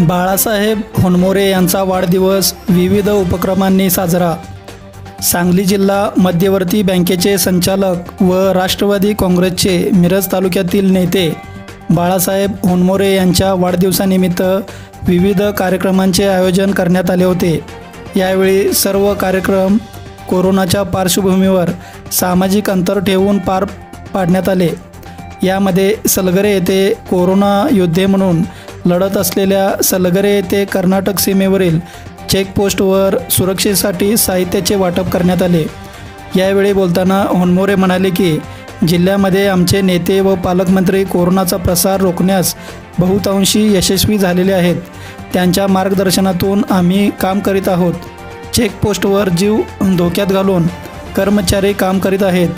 बाळासाहेब होनमोरे यांचा वाढदिवस विविध उपक्रमांनी साजरा। सांगली जिल्हा मध्यवर्ती बँकेचे संचालक व राष्ट्रवादी काँग्रेसचे मिरज तालुक्यातील नेते बाळासाहेब होनमोरे यांच्या वाढदिवसानिमित्त विविध कार्यक्रमांचे आयोजन करण्यात आले होते। यावेळी सर्व कार्यक्रम कोरोनाच्या पार्श्वभूमीवर सामाजिक अंतर ठेवून पार पाडण्यात आले। यामध्ये सलगरे येथे कोरोना योद्धे म्हणून लढत असलेल्या सलगरे येथे कर्नाटक सीमेवरील चेकपोस्टवर सुरक्षेसाठी साहित्याचे वाटप करण्यात आले। यावेळी बोलताना होनमोरे म्हणाले की जिल्ह्यामध्ये आमचे नेते व पालकमंत्री कोरोनाचा प्रसार रोखण्यास बहुतांशी यशस्वी झालेले आहेत। त्यांच्या मार्गदर्शनातून आम्ही काम करीत आहोत। चेकपोस्टवर जीव धोक्यात घालून कर्मचारी काम करीत आहेत,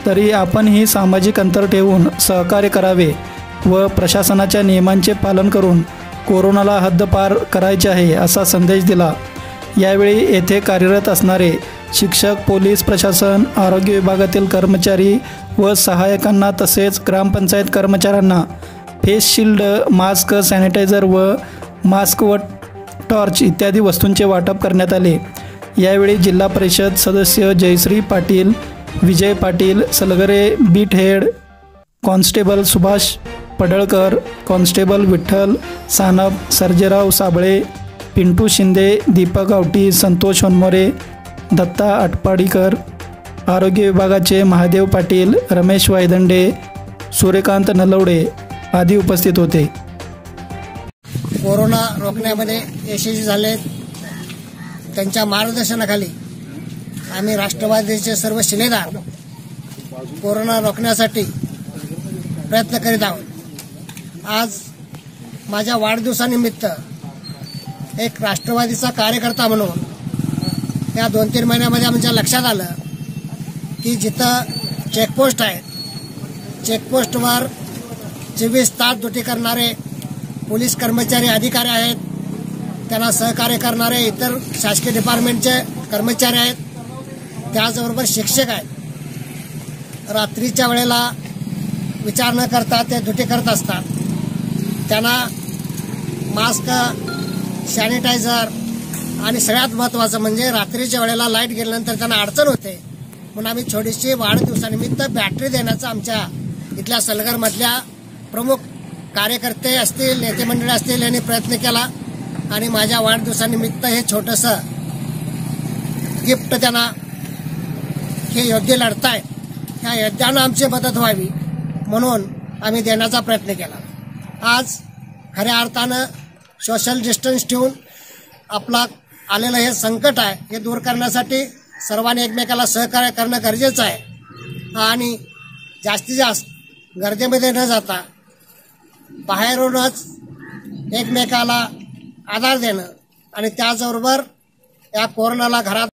तरी आपणही सामाजिक अंतर ठेवून सहकार्य करावे व प्रशासनाच्या नियमांचे पालन करून कोरोनाला हद्दपार करायचे आहे असा संदेश दिला। यावेळी येथे कार्यरत असणारे शिक्षक, पोलीस प्रशासन, आरोग्य विभागातील कर्मचारी व सहाय्यकांना तसेच ग्रामपंचायत कर्मचाऱ्यांना फेस शिल्ड, मास्क, सॅनिटायझर व मास्क व टॉर्च इत्यादी वस्तूंचे वाटप करण्यात आले। यावेळी जिल्हा परिषद सदस्य Jayashree Patil, Vijay Patil, Salgare beat head constable Subhash Padalkar, constable Vitthal Sanap, Sarjerao Sable, Pintu Shinde, Deepak Awati, Santosh Honmore, Datta Atpadikar, आरोग्य विभागाचे महादेव पाटील, रमेश वायदंडे, सूर्यकांत नलवडे आदी उपस्थित होते। कोरोना रोखण्यामध्ये यशस्वी झाले, त्यांच्या मार्गदर्शनाखाली आम्ही राष्ट्रवादीचे सर्व शिलेदार कोरोना रोखण्यासाठी प्रयत्न करीत आहोत। आज माझ्या वाढदिवसानिमित्त एक राष्ट्रवादीचा कार्यकर्ता म्हणून या 2-3 महिन्यामध्ये आमच्या लक्षात आलं की जिथं चेकपोस्ट आहे, चेकपोस्टवर 24 तास ड्युटी करणारे पोलीस कर्मचारी, अधिकारी आहेत, त्यांना सहकार्य करणारे इतर शासकीय डिपार्टमेंटचे कर्मचारी आहेत, त्याचबरोबर शिक्षक आहेत। रात्रीच्या वेळेला विचार न करता ते ड्युटी करत असतात। त्यांना मास्क, सॅनिटायझर आणि सगळ्यात महत्त्वाचं म्हणजे रात्रीच्या वेळेला लाईट गेल्यानंतर त्यांना अडचण होते, म्हणून आम्ही छोटीशी वाढदिवसानिमित्त बॅटरी देण्याचा आमच्या इथल्या सलगरमधल्या प्रमुख कार्यकर्ते असतील, नेते मंडळी असतील यांनी प्रयत्न केला आणि माझ्या वाढदिवसानिमित्त हे छोटंसं गिफ्ट त्यांना, हे योद्धे लढताय, ह्या योद्ध्यांना आमची मदत व्हावी म्हणून आम्ही देण्याचा प्रयत्न केला। आज खऱ्या अर्थानं सोशल डिस्टन्स ठेवून आपला आलेलं हे संकट आहे हे दूर करण्यासाठी सर्वांनी एकमेकाला सहकार्य करणं गरजेचं आहे आणि जास्तीत जास्त गर्दीमध्ये न जाता बाहेरूनच एकमेकाला आधार देणं आणि त्याचबरोबर या कोरोनाला घरात